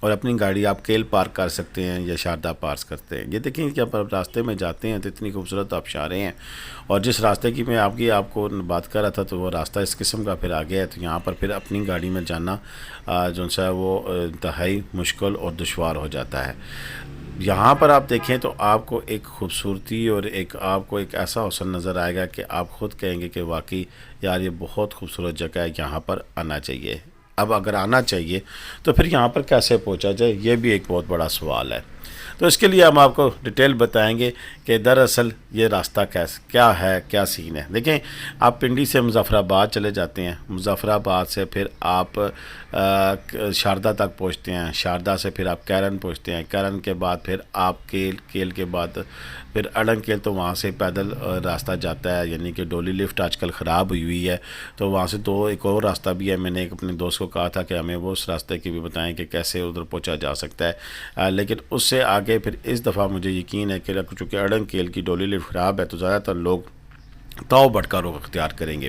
اور اپنی گاڑی آپ کیل پارک کر سکتے ہیں یا شاردہ پارک کرتے ہیں۔ یہ دیکھیں کہ آپ راستے میں جاتے ہیں تو اتنی خوبصورت آبشاریں ہیں، اور جس راستے کی میں آپ کو بات کر رہا تھا تو وہ راستہ اس قسم کا پھر آگے ہے، تو یہاں پر پھر اپنی گاڑی میں جانا جو سا ہے وہ انتہائی مشکل اور دشوار ہو جاتا ہے۔ یہاں پر آپ دیکھیں تو آپ کو ایک خوبصورتی اور آپ کو ایک ایسا حسن نظر آئے گا کہ آپ خود کہیں گے کہ واقعی یار یہ بہت خوبصورت جگہ ہے، یہاں پر آنا چاہیے۔ اب اگر آنا چاہیے تو پھر یہاں پر کیسے پہنچا جائے، یہ بھی ایک بہت بڑا سوال ہے۔ تو اس کے لیے ہم آپ کو ڈیٹیل بتائیں گے کہ دراصل یہ راستہ کیا ہے، کیا سین ہے۔ دیکھیں، آپ پنڈی سے مظفر آباد چلے جاتے ہیں، مظفر آباد سے پھر آپ شاردہ تک پہنچتے ہیں، شاردہ سے پھر آپ کیرن پہنچتے ہیں، کیرن کے بعد پھر آپ کیل کے بعد پھر اڑنگ کیل، تو وہاں سے پیدل راستہ جاتا ہے، یعنی کہ ڈولی لفٹ آج کل خراب ہوئی ہے، تو وہاں سے ایک اور راستہ بھی ہے۔ میں نے اپنے دوست کو کہا تھا کہ ہمیں وہ اس راستے کی بھی بتائیں کہ کیسے ادھر پہنچا جا سکتا ہے، لیکن اس سے آگے پھر اس دفعہ مجھے یقین ہے کہ چونکہ اڑنگ کیل کی ڈولی لفٹ خراب ہے تو زیادہ تر لوگ تاؤ بٹ کا رخ اختیار کریں گے۔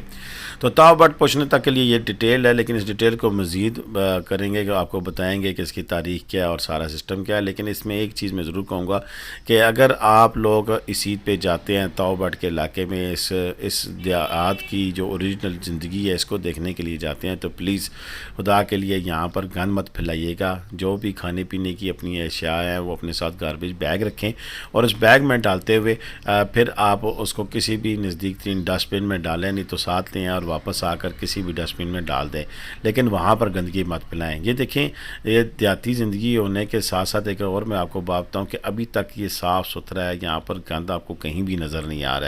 تو تاؤ بٹ پہنچنے تک کے لیے یہ ڈیٹیل ہے، لیکن اس ڈیٹیل کو مزید کریں گے کہ آپ کو بتائیں گے کہ اس کی تاریخ کیا ہے اور سارا سسٹم کیا ہے۔ لیکن اس میں ایک چیز میں ضرور کہوں گا کہ اگر آپ لوگ اس عید پہ جاتے ہیں تاؤ بٹ کے علاقے میں، اس دیہات کی جو اوریجنل زندگی ہے اس کو دیکھنے کے لیے جاتے ہیں، تو پلیز خدا کے لیے یہاں پر گند مت پھیلائیے گا۔ جو بھی کھانے پینے کی اپنی اشیاء ہیں وہ اپنے ساتھ گاربیج بیگ رکھیں، اور اس بیگ میں ڈالتے ہوئے پھر آپ اس کو کسی بھی نزدیک ترین ڈسٹ بن میں ڈالیں، نہیں تو ساتھ لیں اور واپس آ کر کسی بھی ڈسٹ بن میں ڈال دیں، لیکن وہاں پر گندگی مت پھیلائیں۔ یہ دیکھیں، یہ دیہاتی زندگی ہونے کے ساتھ ساتھ ایک اور میں آپ کو بات بتاؤں کہ ابھی تک یہ صاف ستھرا ہے، یہاں پر گند آپ کو کہیں بھی نظر نہیں آ رہا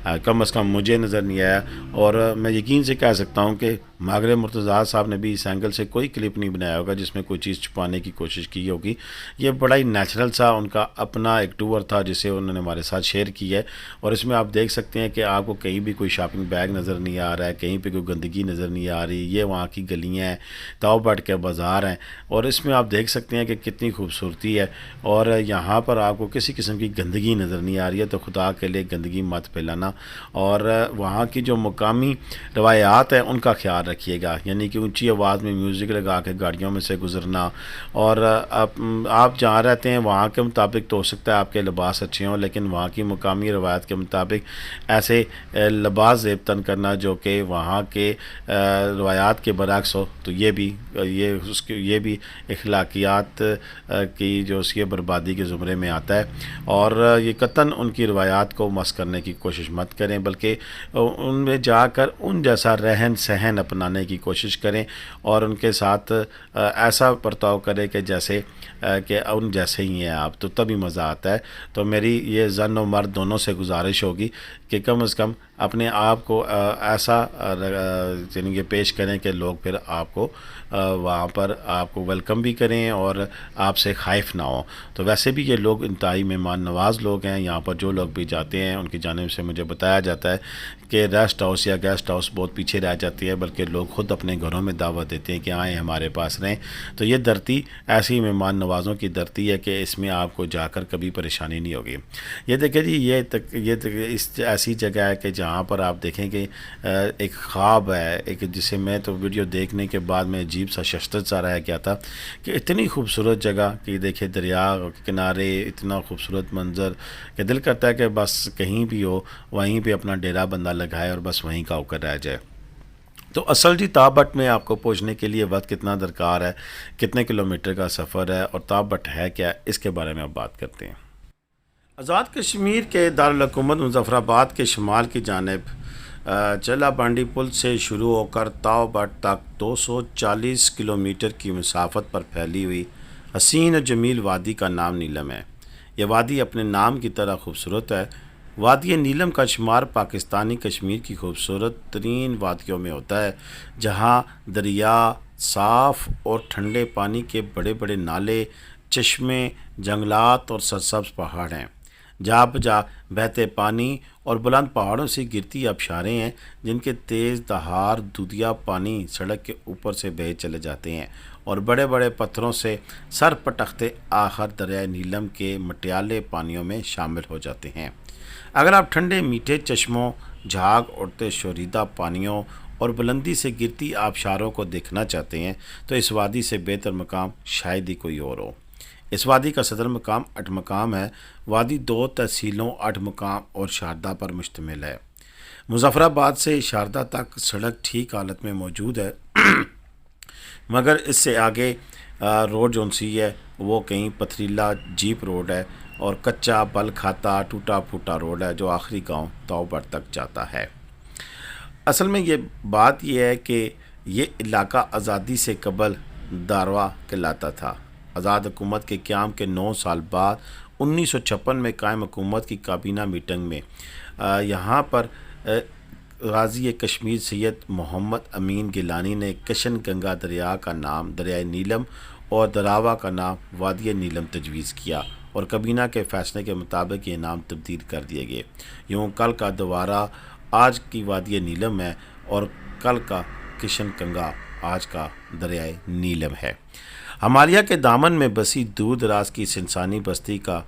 ہے، کم از کم مجھے نظر نہیں آیا۔ اور میں یقین سے کہہ سکتا ہوں کہ ماگرے مرتضیٰ صاحب نے بھی اس اینگل سے کوئی کلپ نہیں بنایا ہوگا جس میں کوئی چیز چھپانے کی کوشش کی ہوگی۔ یہ بڑا ہی نیچرل سا ان کا اپنا ایک ٹور تھا جسے انہوں نے ہمارے ساتھ شیئر کی ہے، اور اس میں آپ دیکھ سکتے ہیں کہ آپ کو کہیں بھی کوئی شاپنگ بیگ نظر نہیں آ رہا ہے، کہیں پہ کوئی گندگی نظر نہیں آ رہی۔ یہ وہاں کی گلیاں ہیں، تاؤ بٹ کے بازار ہیں، اور اس میں آپ دیکھ سکتے ہیں کہ کتنی خوبصورتی ہے، اور یہاں پر آپ کو کسی قسم کی گندگی نظر نہیں آ رہی ہے۔ تو خدا کے لیے گندگی مت پھیلانا، اور وہاں کی جو مقامی روایات ہیں ان کا خیال رکھیے گا، یعنی کہ اونچی آواز میں میوزک لگا کے گاڑیوں میں سے گزرنا، اور آپ جہاں رہتے ہیں وہاں کے مطابق تو ہو سکتا ہے آپ کے لباس اچھے ہوں، لیکن وہاں کی مقامی روایت کے مطابق ایسے لباس زیب تن کرنا جو کہ وہاں کے روایات کے برعکس ہو، تو یہ بھی اخلاقیات کی جو اس کی بربادی کے زمرے میں آتا ہے۔ اور یہ قطعاً ان کی روایات کو مس کرنے کی کوشش مت کریں، بلکہ ان میں جا کر ان جیسا رہن سہن اپنانے کی کوشش کریں، اور ان کے ساتھ ایسا برتاؤ کریں کہ جیسے کہ ان جیسے ہی ہیں آپ، تو تبھی مزہ آتا ہے۔ تو میری یہ زن و مرد دونوں سے گزارش ہوگی کہ کم از کم اپنے آپ کو ایسا یعنی کہ پیش کریں کہ لوگ پھر آپ کو وہاں پر آپ کو ویلکم بھی کریں اور آپ سے خائف نہ ہوں۔ تو ویسے بھی یہ لوگ انتہائی مہمان نواز لوگ ہیں، یہاں پر جو لوگ بھی جاتے ہیں ان کی جانب سے مجھے بتایا جاتا ہے کہ ریسٹ ہاؤس یا گیسٹ ہاؤس بہت پیچھے رہ جاتی ہے، بلکہ لوگ خود اپنے گھروں میں دعوت دیتے ہیں کہ آئیں ہمارے پاس رہیں۔ تو یہ دھرتی ایسی مہمان نوازوں کی دھرتی ہے کہ اس میں آپ کو جا کر کبھی پریشانی نہیں ہوگی۔ یہ دیکھیں جی، یہ اس ایسی جگہ ہے کہ جہاں پر آپ دیکھیں کہ ایک خواب ہے، ایک جسے میں تو ویڈیو دیکھنے کے بعد میں عجیب سا ششتر سا رہ گیا تھا کہ اتنی خوبصورت جگہ کہ دیکھے دریا کے کنارے اتنا خوبصورت منظر کہ دل کرتا ہے کہ بس کہیں بھی ہو وہیں پہ اپنا ڈیرا بندہ لگائے اور بس وہیں کا ہو کر رہ جائے۔ تو اصل جی تاؤ بٹ میں آپ کو پہنچنے کے لیے وقت کتنا درکار ہے، کتنے کلومیٹر کا سفر ہے، اور تاؤ بٹ ہے کیا، اس کے بارے میں اب بات کرتے ہیں۔ آزاد کشمیر کے دارالحکومت مظفر آباد کے شمال کی جانب چلا بانڈی پل سے شروع ہو کر تاؤ بٹ تک 240 کلومیٹر کی مسافت پر پھیلی ہوئی حسین و جمیل وادی کا نام نیلم ہے۔ یہ وادی اپنے نام کی طرح خوبصورت ہے۔ وادی نیلم کا شمار پاکستانی کشمیر کی خوبصورت ترین وادیوں میں ہوتا ہے، جہاں دریا، صاف اور ٹھنڈے پانی کے بڑے بڑے نالے، چشمے، جنگلات اور سرسبز پہاڑ ہیں۔ جا بجا بہتے پانی اور بلند پہاڑوں سے گرتی آبشاریں ہیں جن کے تیز دھار دودھیا پانی سڑک کے اوپر سے بہہ چلے جاتے ہیں اور بڑے بڑے پتھروں سے سر پٹکتے آخر دریائے نیلم کے مٹیالے پانیوں میں شامل ہو جاتے ہیں۔ اگر آپ ٹھنڈے میٹھے چشموں، جھاگ اڑتے شوریدہ پانیوں اور بلندی سے گرتی آبشاروں کو دیکھنا چاہتے ہیں تو اس وادی سے بہتر مقام شاید ہی کوئی اور ہو۔ اس وادی کا صدر مقام اٹھمقام ہے۔ وادی 2 تحصیلوں اٹھمقام اور شاردہ پر مشتمل ہے۔ مظفر آباد سے شاردہ تک سڑک ٹھیک حالت میں موجود ہے، مگر اس سے آگے روڈ جون سی ہے وہ کہیں پتھریلا جیپ روڈ ہے اور کچا بل کھاتا ٹوٹا پھوٹا روڈ ہے جو آخری گاؤں توبڑ تک جاتا ہے۔ اصل میں یہ بات یہ ہے کہ یہ علاقہ آزادی سے قبل داروا کہلاتا تھا۔ آزاد حکومت کے قیام کے 9 سال بعد 1956 میں قائم حکومت کی کابینہ میٹنگ میں یہاں پر غازی کشمیر سید محمد امین گیلانی نے کشن گنگا دریا کا نام دریائے نیلم اور دراوا کا نام وادی نیلم تجویز کیا اور کابینہ کے فیصلے کے مطابق یہ نام تبدیل کر دیے گئے۔ یوں کل کا دوارا آج کی وادی نیلم ہے اور کل کا کشن گنگا آج کا دریائے نیلم ہے۔ ہمالیہ کے دامن میں بسی دور دراز کی اس انسانی بستی کا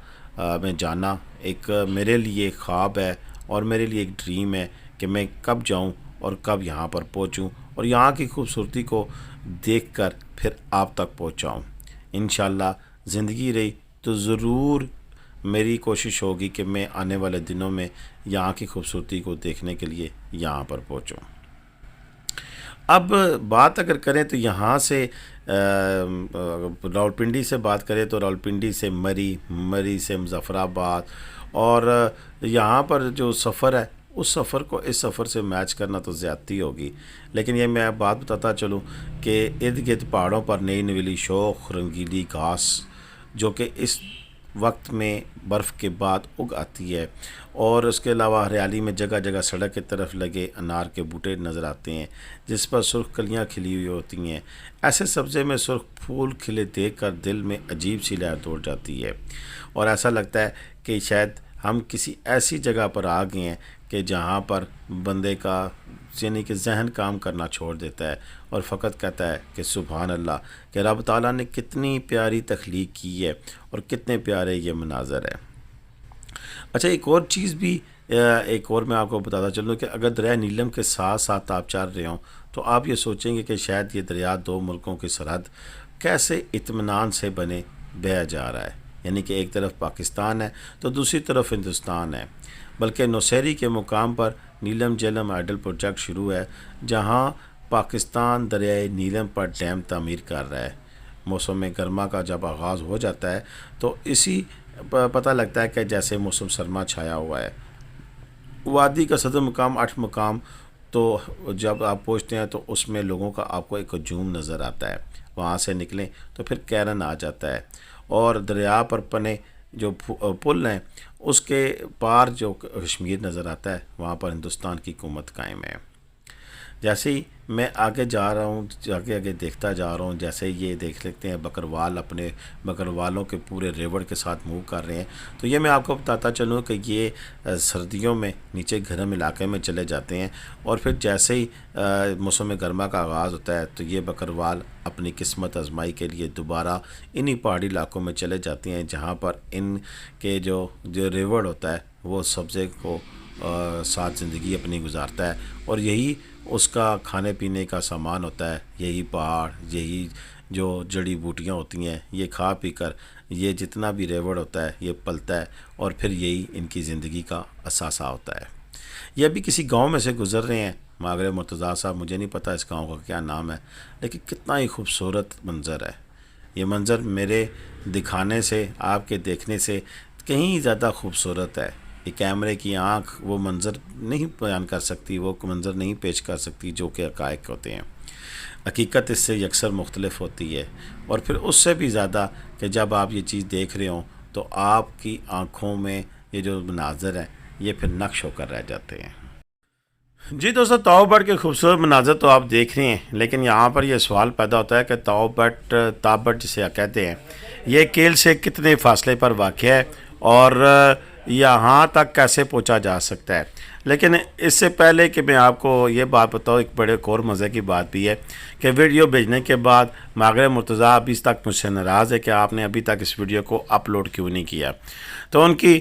میں جانا ایک میرے لیے ایک خواب ہے اور میرے لیے ایک ڈریم ہے کہ میں کب جاؤں اور کب یہاں پر پہنچوں اور یہاں کی خوبصورتی کو دیکھ کر پھر آپ تک پہنچاؤں۔ انشاءاللہ زندگی رہی تو ضرور میری کوشش ہوگی کہ میں آنے والے دنوں میں یہاں کی خوبصورتی کو دیکھنے کے لیے یہاں پر پہنچوں۔ اب بات اگر کریں تو یہاں سے راولپنڈی سے بات کریں تو راولپنڈی سے مری سے مظفر آباد اور یہاں پر جو سفر ہے اس سفر کو اس سفر سے میچ کرنا تو زیادتی ہوگی، لیکن یہ میں بات بتاتا چلوں کہ ارد گرد پہاڑوں پر نئی نویلی شوخ رنگیلی گھاس جو کہ اس وقت میں برف کے بعد اگ آتی ہے اور اس کے علاوہ ہریالی میں جگہ جگہ سڑک کی طرف لگے انار کے بوٹے نظر آتے ہیں جس پر سرخ کلیاں کھلی ہوئی ہوتی ہیں۔ ایسے سبزے میں سرخ پھول کھلے دیکھ کر دل میں عجیب سی لہر دوڑ جاتی ہے اور ایسا لگتا ہے کہ شاید ہم کسی ایسی جگہ پر آ گئے ہیں کہ جہاں پر بندے کا یعنی کہ ذہن کام کرنا چھوڑ دیتا ہے اور فقط کہتا ہے کہ سبحان اللہ کہ رب تعالیٰ نے کتنی پیاری تخلیق کی ہے اور کتنے پیارے یہ مناظر ہے۔ اچھا ایک اور چیز بھی ایک اور میں آپ کو بتاتا چلوں کہ اگر دریا نیلم کے ساتھ ساتھ آپ چل رہے ہوں تو آپ یہ سوچیں گے کہ شاید یہ دریا 2 ملکوں کی سرحد کیسے اطمینان سے بنے بہہ جا رہا ہے، یعنی کہ ایک طرف پاکستان ہے تو دوسری طرف ہندوستان ہے، بلکہ نوسیری کے مقام پر نیلم جہلم آئیڈل پروجیکٹ شروع ہے جہاں پاکستان دریائے نیلم پر ڈیم تعمیر کر رہا ہے۔ موسم گرما کا جب آغاز ہو جاتا ہے تو اسی پتہ لگتا ہے کہ جیسے موسم سرما چھایا ہوا ہے۔ وادی کا صدر مقام 8 مقام تو جب آپ پہنچتے ہیں تو اس میں لوگوں کا آپ کو ایک ہجوم نظر آتا ہے، وہاں سے نکلیں تو پھر کیرن آ جاتا ہے اور دریا پر پنے جو پل ہیں اس کے پار جو کشمیر نظر آتا ہے وہاں پر ہندوستان کی حکومت قائم ہے۔ جیسے ہی میں آگے جا رہا ہوں آگے دیکھتا جا رہا ہوں جیسے یہ دیکھ لیتے ہیں بکروال اپنے بکروالوں کے پورے ریوڑ کے ساتھ موو کر رہے ہیں تو یہ میں آپ کو بتاتا چلوں کہ یہ سردیوں میں نیچے گرم علاقے میں چلے جاتے ہیں اور پھر جیسے ہی موسم گرما کا آغاز ہوتا ہے تو یہ بکروال اپنی قسمت آزمائی کے لیے دوبارہ انہی پہاڑی علاقوں میں چلے جاتے ہیں جہاں پر ان کے جو ریوڑ ہوتا ہے وہ سبزے کو ساتھ زندگی اپنی گزارتا ہے اور یہی اس کا کھانے پینے کا سامان ہوتا ہے، یہی پہاڑ یہی جو جڑی بوٹیاں ہوتی ہیں یہ کھا پی کر یہ جتنا بھی ریوڑ ہوتا ہے یہ پلتا ہے اور پھر یہی ان کی زندگی کا اثاثہ ہوتا ہے۔ یہ ابھی کسی گاؤں میں سے گزر رہے ہیں ماغرب مرتضیٰ صاحب، مجھے نہیں پتہ اس گاؤں کا کیا نام ہے لیکن کتنا ہی خوبصورت منظر ہے۔ یہ منظر میرے دکھانے سے آپ کے دیکھنے سے کہیں زیادہ خوبصورت ہے۔ یہ کیمرے کی آنکھ وہ منظر نہیں بیان کر سکتی، وہ منظر نہیں پیش کر سکتی جو کہ حقائق ہوتے ہیں۔ حقیقت اس سے یکسر مختلف ہوتی ہے اور پھر اس سے بھی زیادہ کہ جب آپ یہ چیز دیکھ رہے ہوں تو آپ کی آنکھوں میں یہ جو مناظر ہیں یہ پھر نقش ہو کر رہ جاتے ہیں۔ جی دوستو، تاؤبٹ کے خوبصورت مناظر تو آپ دیکھ رہے ہیں لیکن یہاں پر یہ سوال پیدا ہوتا ہے کہ تاؤبٹ جسے کہتے ہیں یہ کیل سے کتنے فاصلے پر واقع ہے اور یہاں تک کیسے پہنچا جا سکتا ہے۔ لیکن اس سے پہلے کہ میں آپ کو یہ بات بتاؤں، ایک بڑے اور مزے کی بات بھی ہے کہ ویڈیو بھیجنے کے بعد ماغرب مرتضیٰ ابھی تک مجھ سے ناراض ہے کہ آپ نے ابھی تک اس ویڈیو کو اپلوڈ کیوں نہیں کیا۔ تو ان کی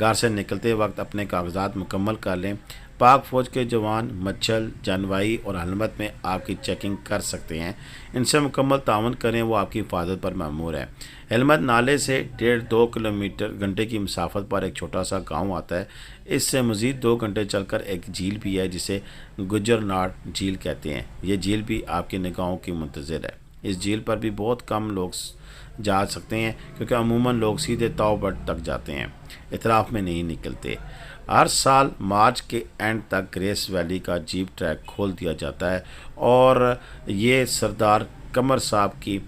گھر سے نکلتے وقت اپنے کاغذات مکمل کر لیں۔ پاک فوج کے جوان مچھل، جانوائی اور ہیلمٹ میں آپ کی چیکنگ کر سکتے ہیں، ان سے مکمل تعاون کریں، وہ آپ کی حفاظت پر مأمور ہے۔ ہیلمٹ نالے سے 1.5-2 کلومیٹر گھنٹے کی مسافت پر ایک چھوٹا سا گاؤں آتا ہے۔ اس سے مزید 2 گھنٹے چل کر ایک جھیل بھی ہے جسے گجر ناڑ جھیل کہتے ہیں۔ یہ جھیل بھی آپ کی نگاہوں کی منتظر ہے۔ اس جھیل پر بھی بہت کم لوگ جا سکتے ہیں کیونکہ عموماً لوگ سیدھے تاؤ بٹ تک جاتے ہیں، اطراف میں نہیں نکلتے۔ ہر سال مارچ کے اینڈ تک گریس ویلی کا جیپ ٹریک کھول دیا جاتا ہے اور یہ سردار قمر صاحب کی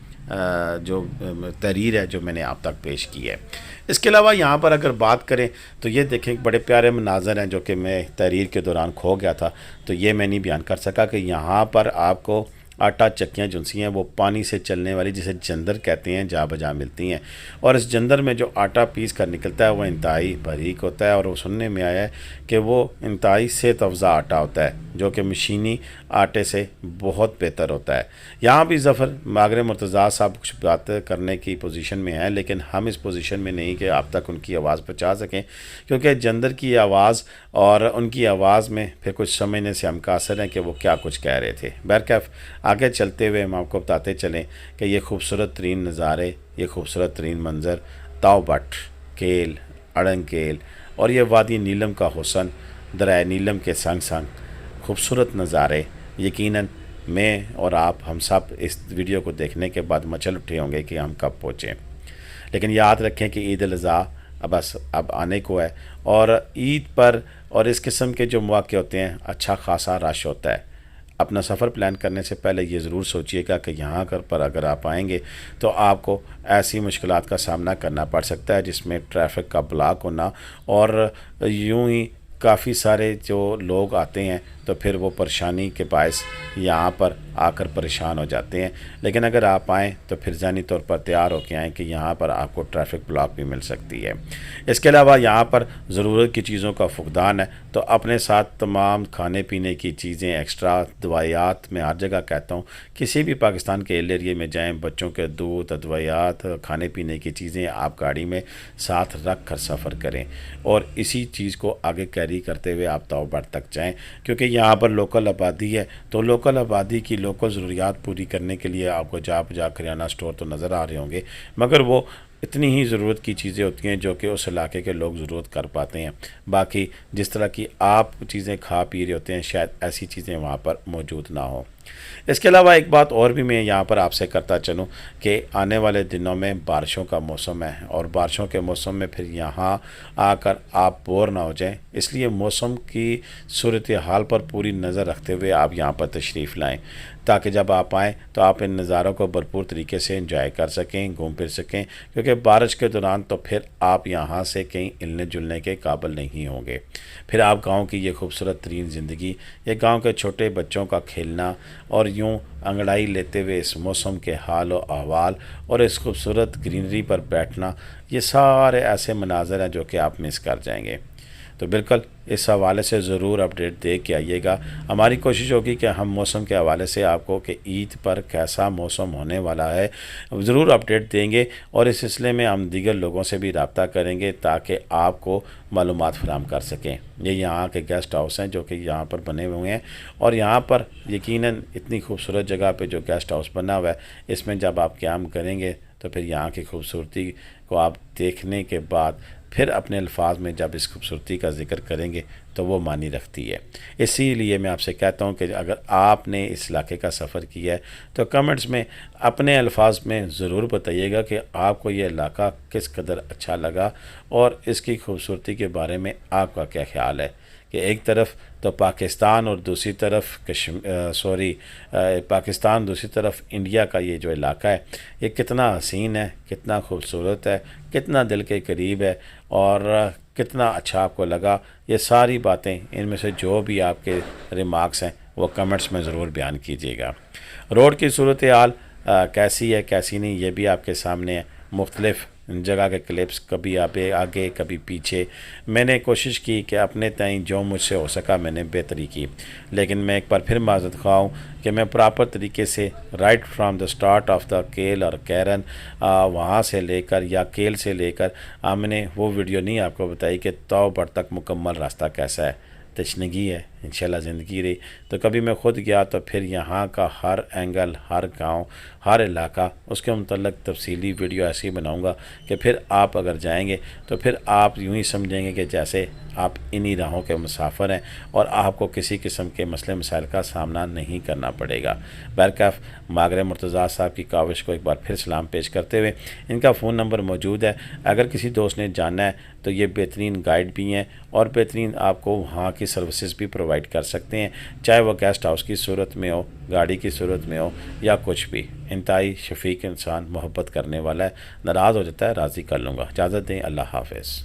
جو تحریر ہے جو میں نے آپ تک پیش کی ہے۔ اس کے علاوہ یہاں پر اگر بات کریں تو یہ دیکھیں بڑے پیارے مناظر ہیں جو کہ میں تحریر کے دوران کھو گیا تھا، تو یہ میں نہیں بیان کر سکا کہ یہاں پر آپ کو آٹا چکیاں جنسی ہیں وہ پانی سے چلنے والی جسے جندر کہتے ہیں جا بجا ملتی ہیں، اور اس جندر میں جو آٹا پیس کر نکلتا ہے وہ انتہائی باریک ہوتا ہے، اور وہ سننے میں آیا ہے کہ وہ انتہائی صحت افزا آٹا ہوتا ہے جو کہ مشینی آٹے سے بہت بہتر ہوتا ہے۔ یہاں بھی ظفر ماغر مرتضیٰ صاحب کچھ بات کرنے کی پوزیشن میں ہیں، لیکن ہم اس پوزیشن میں نہیں کہ آپ تک ان کی آواز پہنچا سکیں، کیونکہ جندر کی آواز اور ان کی آواز میں پھر کچھ سمجھنے سے ہم قاصر ہیں کہ وہ کیا کچھ کہہ رہے تھے۔ بہرکیف آگے چلتے ہوئے ہم آپ کو بتاتے چلیں کہ یہ خوبصورت ترین نظارے، یہ خوبصورت ترین منظر، تاؤ بٹ، کیل، اڑنگ کیل اور یہ وادی نیلم کا حسن، دریا نیلم کے سنگ سنگ خوبصورت نظارے، یقیناً میں اور آپ ہم سب اس ویڈیو کو دیکھنے کے بعد مچل اٹھے ہوں گے کہ ہم کب پہنچیں۔ لیکن یاد رکھیں کہ عید الاضحیٰ اب آنے کو ہے، اور عید پر اور اس قسم کے جو مواقع ہوتے ہیں اچھا خاصا رش ہوتا ہے۔ اپنا سفر پلان کرنے سے پہلے یہ ضرور سوچئے گا کہ یہاں پر اگر آپ آئیں گے تو آپ کو ایسی مشکلات کا سامنا کرنا پڑ سکتا ہے جس میں ٹریفک کا بلاک ہونا، اور یوں ہی کافی سارے جو لوگ آتے ہیں تو پھر وہ پریشانی کے باعث یہاں پر آ کر پریشان ہو جاتے ہیں۔ لیکن اگر آپ آئیں تو پھر ذہنی طور پر تیار ہو کے آئیں کہ یہاں پر آپ کو ٹریفک بلاک بھی مل سکتی ہے۔ اس کے علاوہ یہاں پر ضرورت کی چیزوں کا فقدان ہے، تو اپنے ساتھ تمام کھانے پینے کی چیزیں ایکسٹرا، دوائیات، میں ہر جگہ کہتا ہوں کسی بھی پاکستان کے ایریے میں جائیں، بچوں کے دودھ، ادویات، کھانے پینے کی چیزیں آپ گاڑی میں ساتھ رکھ کر سفر کریں، اور اسی چیز کو آگے کیری کرتے ہوئے آپ تاؤ بٹ تک جائیں، کیونکہ یہاں پر لوکل آبادی ہے، تو لوکل آبادی کی لوکل ضروریات پوری کرنے کے لیے آپ کو جا کریانہ سٹور تو نظر آ رہے ہوں گے، مگر وہ اتنی ہی ضرورت کی چیزیں ہوتی ہیں جو کہ اس علاقے کے لوگ ضرورت کر پاتے ہیں۔ باقی جس طرح کی آپ چیزیں کھا پی رہے ہوتے ہیں شاید ایسی چیزیں وہاں پر موجود نہ ہوں۔ اس کے علاوہ ایک بات اور بھی میں یہاں پر آپ سے کرتا چلوں کہ آنے والے دنوں میں بارشوں کا موسم ہے، اور بارشوں کے موسم میں پھر یہاں آ کر آپ بور نہ ہو جائیں، اس لیے موسم کی صورتحال پر پوری نظر رکھتے ہوئے آپ یہاں پر تشریف لائیں، تاکہ جب آپ آئیں تو آپ ان نظاروں کو بھرپور طریقے سے انجوائے کر سکیں، گھوم پھر سکیں، کیونکہ بارش کے دوران تو پھر آپ یہاں سے کہیں ہلنے جلنے کے قابل نہیں ہوں گے۔ پھر آپ گاؤں کی یہ خوبصورت ترین زندگی، یہ گاؤں کے چھوٹے بچوں کا کھیلنا اور یوں انگڑائی لیتے ہوئے اس موسم کے حال و احوال اور اس خوبصورت گرینری پر بیٹھنا، یہ سارے ایسے مناظر ہیں جو کہ آپ مس کر جائیں گے۔ تو بالکل اس حوالے سے ضرور اپڈیٹ دے کے آئیے گا۔ ہماری کوشش ہوگی کہ ہم موسم کے حوالے سے آپ کو کہ عید پر کیسا موسم ہونے والا ہے ضرور اپڈیٹ دیں گے، اور اس سلسلے میں ہم دیگر لوگوں سے بھی رابطہ کریں گے تاکہ آپ کو معلومات فراہم کر سکیں۔ یہ یہاں کے گیسٹ ہاؤس ہیں جو کہ یہاں پر بنے ہوئے ہیں، اور یہاں پر یقیناً اتنی خوبصورت جگہ پہ جو گیسٹ ہاؤس بنا ہوا ہے، اس میں جب آپ قیام کریں گے تو پھر یہاں کی خوبصورتی کو آپ دیکھنے کے بعد پھر اپنے الفاظ میں جب اس خوبصورتی کا ذکر کریں گے تو وہ معنی رکھتی ہے۔ اسی لیے میں آپ سے کہتا ہوں کہ اگر آپ نے اس علاقے کا سفر کیا ہے تو کمنٹس میں اپنے الفاظ میں ضرور بتائیے گا کہ آپ کو یہ علاقہ کس قدر اچھا لگا اور اس کی خوبصورتی کے بارے میں آپ کا کیا خیال ہے، کہ ایک طرف تو پاکستان اور دوسری طرف پاکستان دوسری طرف انڈیا کا یہ جو علاقہ ہے یہ کتنا حسین ہے، کتنا خوبصورت ہے، کتنا دل کے قریب ہے، اور کتنا اچھا آپ کو لگا۔ یہ ساری باتیں ان میں سے جو بھی آپ کے ریمارکس ہیں وہ کمنٹس میں ضرور بیان کیجیے گا۔ روڈ کی صورتحال کیسی ہے کیسی نہیں یہ بھی آپ کے سامنے ہے، مختلف جگہ کے کلپس کبھی آگے کبھی پیچھے. میں نے کوشش کی کہ اپنے تئیں جو مجھ سے ہو سکا میں نے بہتری کی، لیکن میں ایک بار پھر معذرت خواہ ہوں کہ میں پراپر طریقے سے right from the start of the کیل اور کیرن وہاں سے لے کر یا کیل سے لے کر میں نے وہ ویڈیو نہیں آپ کو بتائی کہ توبر تک مکمل راستہ کیسا ہے. تشنگی ہے انشاءاللہ زندگی رہی تو کبھی میں خود گیا تو پھر یہاں کا ہر اینگل، ہر گاؤں، ہر علاقہ اس کے متعلق تفصیلی ویڈیو ایسی بناؤں گا کہ پھر آپ اگر جائیں گے تو پھر آپ یوں ہی سمجھیں گے کہ جیسے آپ انہی راہوں کے مسافر ہیں اور آپ کو کسی قسم کے مسئلے مسائل کا سامنا نہیں کرنا پڑے گا. بہرکیف ماگرے مرتضیٰ صاحب کی کاوش کو ایک بار پھر سلام پیش کرتے ہوئے ان کا فون نمبر موجود ہے. اگر کسی دوست نے جاننا ہے تو یہ بہترین گائیڈ بھی ہیں اور بہترین آپ کو وہاں کی سروسز بھی پرووائڈ کر سکتے ہیں، چاہے وہ گیسٹ ہاؤس کی صورت میں ہو، گاڑی کی صورت میں ہو یا کچھ بھی. انتہائی شفیق انسان، محبت کرنے والا ہے، ناراض ہو جاتا ہے راضی کر لوں گا. اجازت دیں، اللہ حافظ.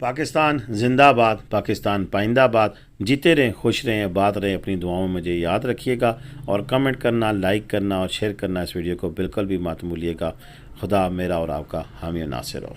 پاکستان زندہ باد، پاکستان پائندہ باد. جیتے رہیں، خوش رہیں، آباد رہیں. اپنی دعاؤں میں مجھے یاد رکھیے گا اور کمنٹ کرنا، لائک کرنا اور شیئر کرنا اس ویڈیو کو بالکل بھی مت بھولیے گا. خدا میرا اور آپ کا حامی و ناصر ہو.